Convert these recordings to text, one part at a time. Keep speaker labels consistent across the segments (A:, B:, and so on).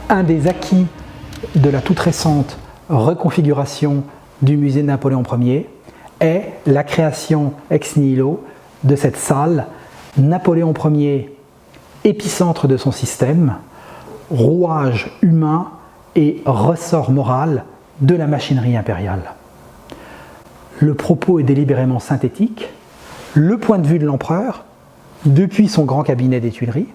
A: Un des acquis de la toute récente reconfiguration du musée de Napoléon Ier est la création ex nihilo de cette salle Napoléon Ier, épicentre de son système, rouage humain et ressort moral de la machinerie impériale. Le propos est délibérément synthétique, le point de vue de l'empereur, depuis son grand cabinet des Tuileries,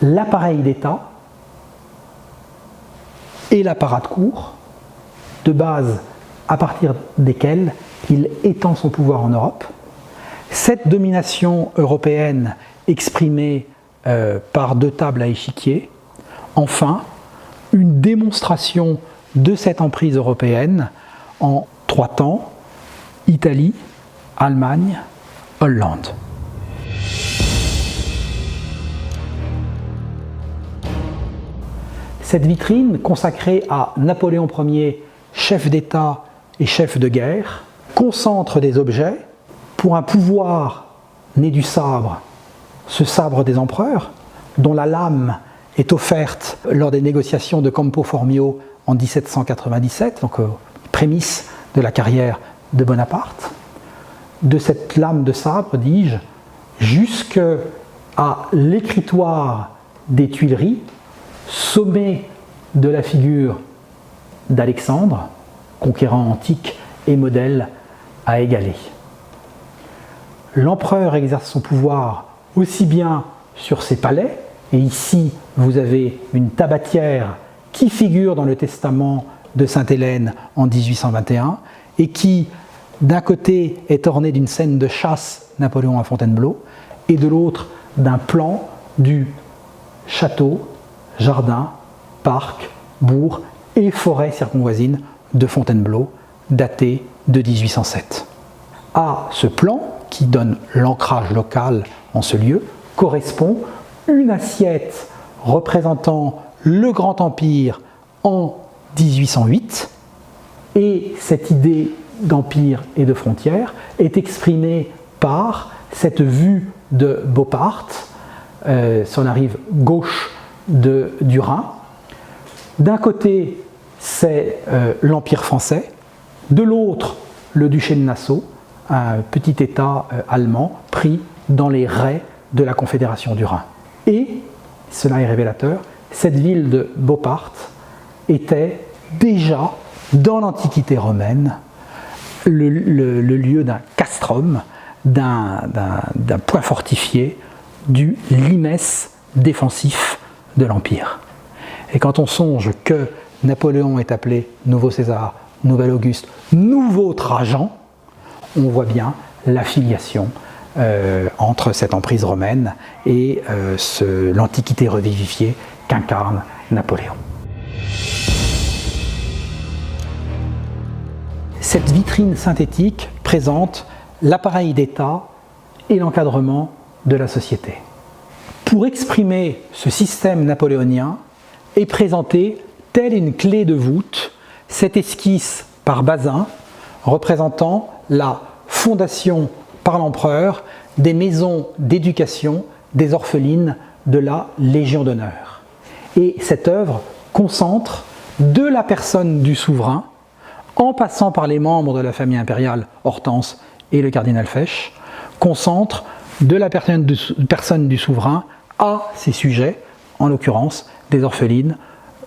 A: l'appareil d'État et l'apparat de cour, de base à partir desquels il étend son pouvoir en Europe. Cette domination européenne exprimée par deux tables à échiquier. Enfin, une démonstration de cette emprise européenne en 3 temps: Italie, Allemagne, Hollande. Cette vitrine consacrée à Napoléon Ier, chef d'État et chef de guerre, concentre des objets pour un pouvoir né du sabre, ce sabre des empereurs, dont la lame est offerte lors des négociations de Campo Formio en 1797, donc prémisse de la carrière de Bonaparte. De cette lame de sabre, dis-je, jusqu'à l'écritoire des Tuileries, sommet de la figure d'Alexandre, conquérant antique et modèle à égaler. L'empereur exerce son pouvoir aussi bien sur ses palais, et ici vous avez une tabatière qui figure dans le testament de Sainte-Hélène en 1821 et qui d'un côté est ornée d'une scène de chasse Napoléon à Fontainebleau et de l'autre d'un plan du château, jardin, parc, bourg et forêt circonvoisine de Fontainebleau daté de 1807. À ce plan, qui donne l'ancrage local en ce lieu, correspond une assiette représentant le Grand Empire en 1808, et cette idée d'empire et de frontières est exprimée par cette vue de Beaupart sur la rive gauche du Rhin. D'un côté, c'est l'Empire français, de l'autre, le duché de Nassau, un petit État allemand pris dans les raies de la Confédération du Rhin. Et, cela est révélateur, cette ville de Beaupart était déjà, dans l'Antiquité romaine, le lieu d'un castrum, d'un point fortifié du limes défensif de l'Empire. Et quand on songe que Napoléon est appelé Nouveau César, Nouvel Auguste, Nouveau Trajan, on voit bien l'affiliation entre cette emprise romaine et l'Antiquité revivifiée qu'incarne Napoléon. Cette vitrine synthétique présente l'appareil d'État et l'encadrement de la société. Pour exprimer ce système napoléonien est présentée, telle une clé de voûte, cette esquisse par Bazin représentant la fondation par l'empereur des maisons d'éducation des orphelines de la Légion d'honneur. Et cette œuvre concentre de la personne du souverain, en passant par les membres de la famille impériale Hortense et le cardinal Fesch, concentre de la personne du souverain à ses sujets, en l'occurrence des orphelines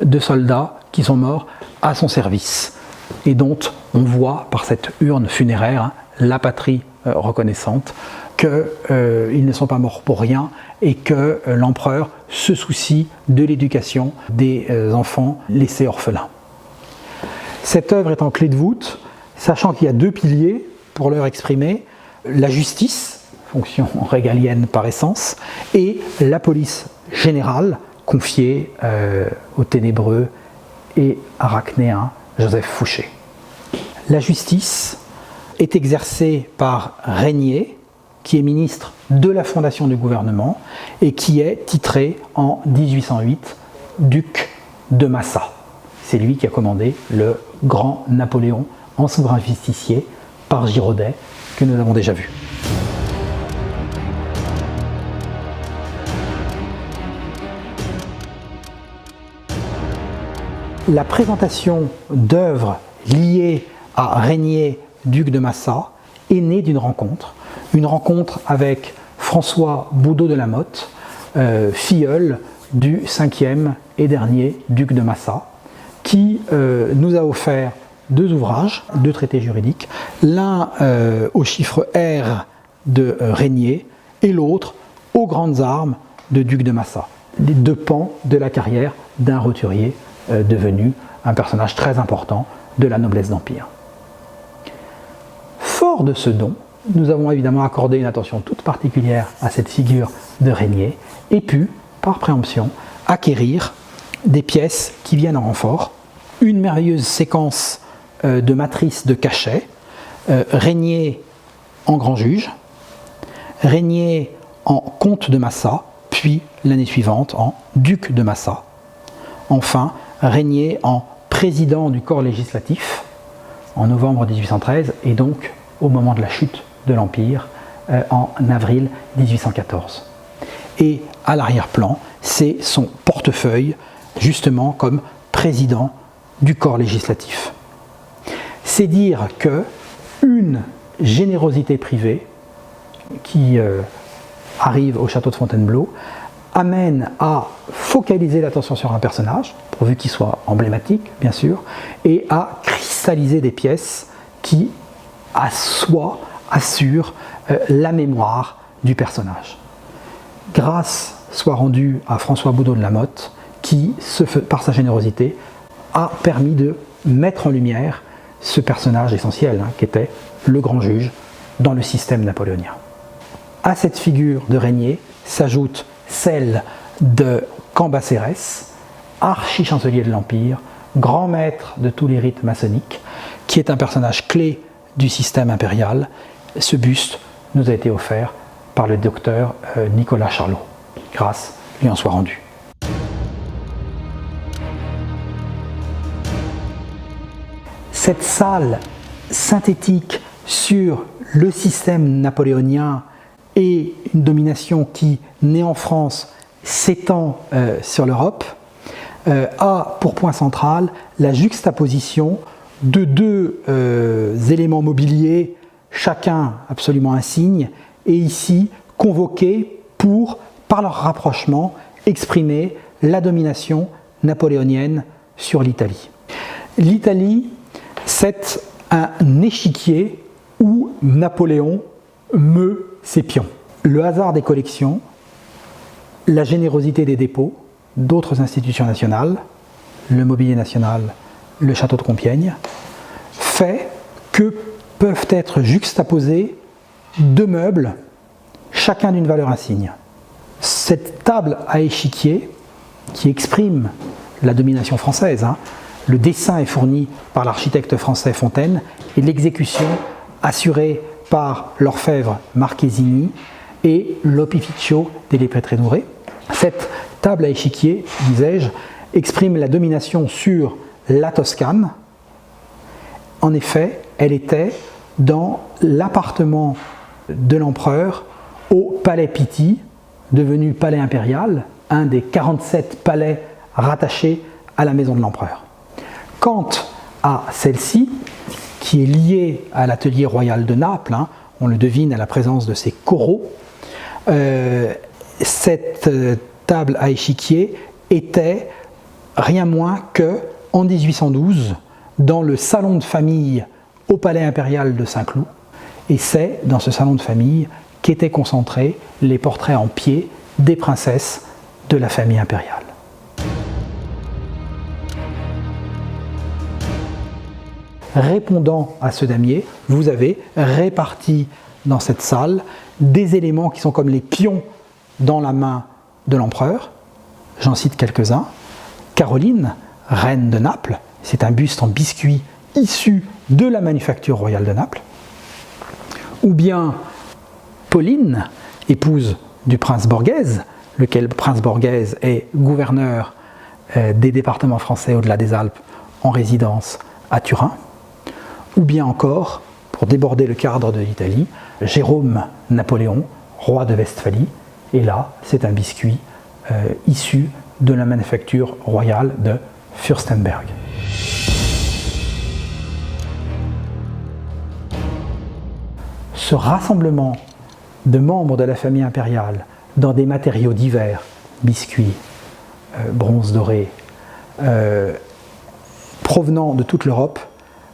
A: de soldats qui sont morts à son service et dont on voit par cette urne funéraire la patrie reconnaissante qu'ils ne sont pas morts pour rien et que l'empereur se soucie de l'éducation des enfants laissés orphelins. Cette œuvre est en clé de voûte, sachant qu'il y a 2 piliers pour leur exprimer: la justice, fonction régalienne par essence, et la police générale, confiée au ténébreux et arachnéen Joseph Fouché. La justice est exercée par Régnier, qui est ministre de la fondation du gouvernement et qui est titré en 1808 duc de Massa. C'est lui qui a commandé le grand Napoléon en souverain justicier par Giraudet, que nous avons déjà vu. la présentation d'œuvres liées à Régnier, duc de Massa, est née d'une rencontre. Une rencontre avec François Boudot de la Motte, filleul du 5e et dernier duc de Massa, qui nous a offert 2 ouvrages, 2 traités juridiques, l'un au chiffre R de Régnier et l'autre aux grandes armes de duc de Massa. Les 2 pans de la carrière d'un roturier devenu un personnage très important de la noblesse d'Empire. Fort de ce don, nous avons évidemment accordé une attention toute particulière à cette figure de Régnier et pu, par préemption, acquérir des pièces qui viennent en renfort, une merveilleuse séquence de matrices de cachet, Régnier en grand juge, Régnier en comte de Massa, puis l'année suivante en duc de Massa, enfin Régnier en président du corps législatif en novembre 1813 et donc au moment de la chute de l'Empire en avril 1814. Et à l'arrière-plan, c'est son portefeuille, justement comme président du corps législatif. C'est dire que une générosité privée qui arrive au château de Fontainebleau amène à focaliser l'attention sur un personnage, pourvu qu'il soit emblématique, bien sûr, et à cristalliser des pièces qui assurent la mémoire du personnage. Grâce soit rendue à François Boudot de la Motte, qui, par sa générosité, a permis de mettre en lumière ce personnage essentiel, qu'était le grand juge dans le système napoléonien. À cette figure de Régnier s'ajoute celle de Cambacérès, archi-chancelier de l'Empire, grand maître de tous les rites maçonniques, qui est un personnage clé du système impérial. Ce buste nous a été offert par le docteur Nicolas Charlot. Grâce lui en soit rendue. Cette salle synthétique sur le système napoléonien et une domination qui, née en France, s'étend sur l'Europe, a pour point central la juxtaposition de 2 éléments mobiliers, chacun absolument insigne, et ici convoqués pour, par leur rapprochement, exprimer la domination napoléonienne sur l'Italie. L'Italie, c'est un échiquier où Napoléon meut ses pions. Le hasard des collections, la générosité des dépôts d'autres institutions nationales, le mobilier national, le château de Compiègne, fait que peuvent être juxtaposés 2 meubles, chacun d'une valeur insigne. Cette table à échiquier, qui exprime la domination française, le dessin est fourni par l'architecte français Fontaine et l'exécution assurée par l'orfèvre Marchesini et l'opificio delle Pietre. Cette table à échiquier, disais-je, exprime la domination sur la Toscane. En effet, elle était dans l'appartement de l'empereur au palais Pitti, devenu palais impérial, un des 47 palais rattachés à la maison de l'empereur. Quant à celle-ci, qui est liée à l'atelier royal de Naples, on le devine à la présence de ses coraux, cette table à échiquier était rien moins que, en 1812, dans le salon de famille au palais impérial de Saint-Cloud, et c'est dans ce salon de famille qu'étaient concentrés les portraits en pied des princesses de la famille impériale. Répondant à ce damier, vous avez réparti dans cette salle des éléments qui sont comme les pions dans la main de l'empereur. J'en cite quelques-uns. Caroline, reine de Naples, c'est un buste en biscuit issu de la manufacture royale de Naples. Ou bien Pauline, épouse du prince Borghese, lequel prince Borghese est gouverneur des départements français au-delà des Alpes en résidence à Turin. Ou bien encore, pour déborder le cadre de l'Italie, Jérôme Napoléon, roi de Westphalie, et là, c'est un biscuit issu de la manufacture royale de Fürstenberg. Ce rassemblement de membres de la famille impériale dans des matériaux divers, biscuits, bronze doré, provenant de toute l'Europe,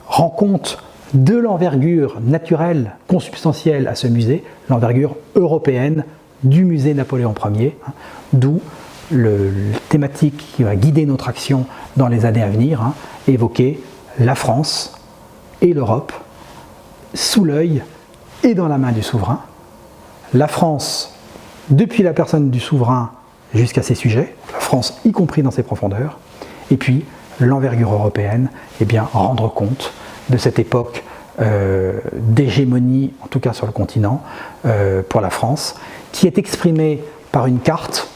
A: rend compte de l'envergure naturelle, consubstantielle à ce musée, l'envergure européenne du musée Napoléon Ier, d'où la thématique qui va guider notre action dans les années à venir, évoquer la France et l'Europe sous l'œil et dans la main du souverain. La France, depuis la personne du souverain jusqu'à ses sujets, la France y compris dans ses profondeurs, et puis l'envergure européenne, rendre compte de cette époque d'hégémonie, en tout cas sur le continent, pour la France, qui est exprimée par une carte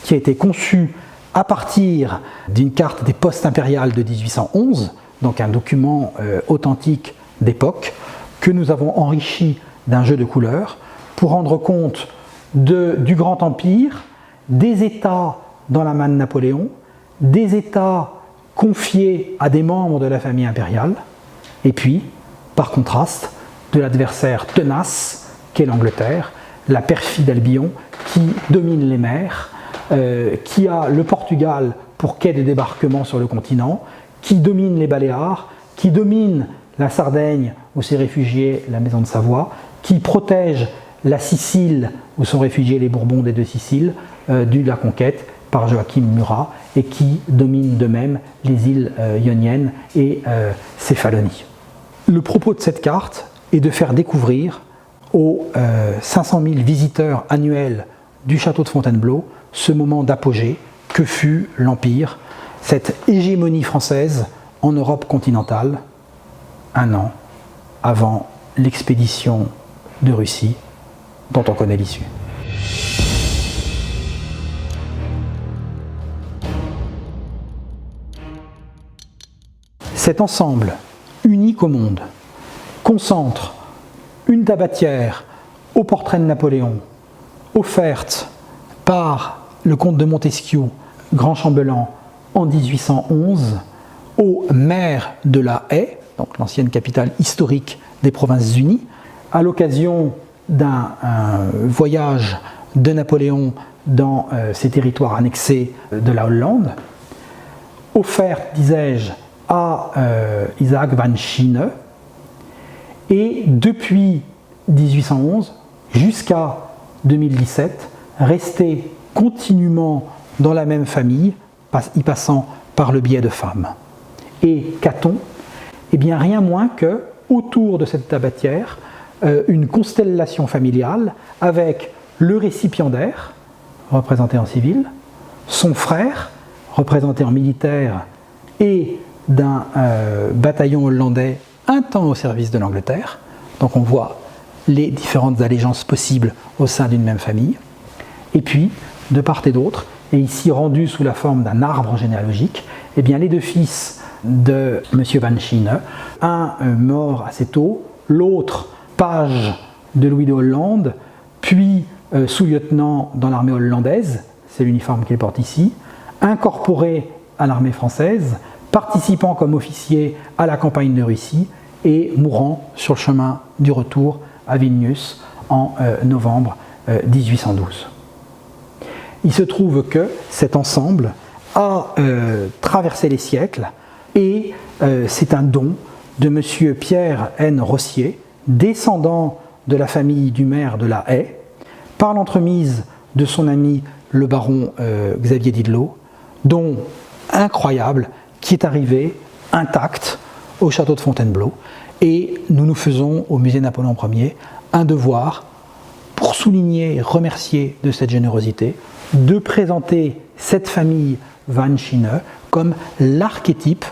A: qui a été conçue à partir d'une carte des postes impériales de 1811, donc un document authentique d'époque, que nous avons enrichi d'un jeu de couleurs pour rendre compte du Grand Empire, des États dans la main de Napoléon, des États confiés à des membres de la famille impériale, et puis, par contraste, de l'adversaire tenace qu'est l'Angleterre, la perfide Albion qui domine les mers, qui a le Portugal pour quai de débarquement sur le continent, qui domine les Baléares, qui domine la Sardaigne où s'est réfugiée la Maison de Savoie, qui protège la Sicile où sont réfugiés les Bourbons des deux Siciles, de la conquête par Joachim Murat, et qui domine de même les îles ioniennes et Céphalonie. Le propos de cette carte est de faire découvrir aux 500 000 visiteurs annuels du château de Fontainebleau ce moment d'apogée que fut l'Empire, cette hégémonie française en Europe continentale, un an avant l'expédition de Russie dont on connaît l'issue. Cet ensemble, unique au monde, concentre une tabatière au portrait de Napoléon, offerte par le comte de Montesquiou, grand chambellan, en 1811, au maire de La Haye, donc l'ancienne capitale historique des Provinces-Unies, à l'occasion d'un voyage de Napoléon dans ces territoires annexés de la Hollande, offerte, disais-je, à Isaac van Schiene, et depuis 1811 jusqu'à 2017, resté continuellement dans la même famille, y passant par le biais de femmes. Et qu'a-t-on ? Eh bien rien moins que, autour de cette tabatière, une constellation familiale avec le récipiendaire, représenté en civil, son frère, représenté en militaire, et d'un bataillon hollandais un temps au service de l'Angleterre. Donc on voit les différentes allégeances possibles au sein d'une même famille. Et puis, de part et d'autre, et ici rendu sous la forme d'un arbre généalogique, eh bien les deux fils de M. van Schiene, un mort assez tôt, l'autre page de Louis de Hollande, puis sous-lieutenant dans l'armée hollandaise, c'est l'uniforme qu'il porte ici, incorporé à l'armée française, participant comme officier à la campagne de Russie et mourant sur le chemin du retour à Vilnius en novembre 1812. Il se trouve que cet ensemble a traversé les siècles et c'est un don de M. Pierre N. Rossier, descendant de la famille du maire de La Haye, par l'entremise de son ami le baron Xavier Didelot, don incroyable qui est arrivé intact au château de Fontainebleau. Et nous nous faisons au musée Napoléon Ier un devoir, pour souligner et remercier de cette générosité, de présenter cette famille van Schiene comme l'archétype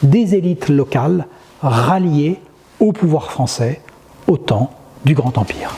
A: des élites locales ralliées au pouvoir français au temps du Grand Empire.